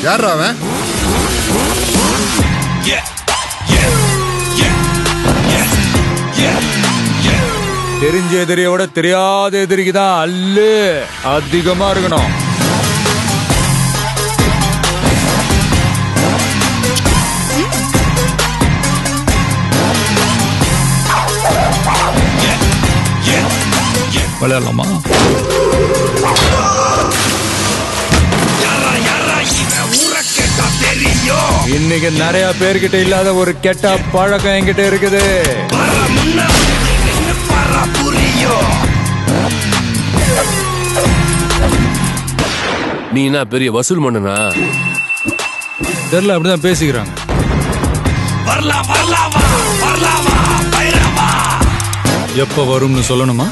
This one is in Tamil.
யாரா அவன்? தெரிஞ்ச எதிரியை விட தெரியாத எதிரிக்கு தான் அல்லு அதிகமா இருக்கணும். விளையாடலாமா? இன்னைக்கு நிறைய பேர்கிட்ட இல்லாத ஒரு கெட்ட பழக்கம் என்கிட்ட இருக்குது. நீ என்ன பெரிய வசூல் மன்னனா? தெரியல, அப்படிதான் பேசிக்கிறாங்க. எப்ப வரும்னு சொல்லணுமா?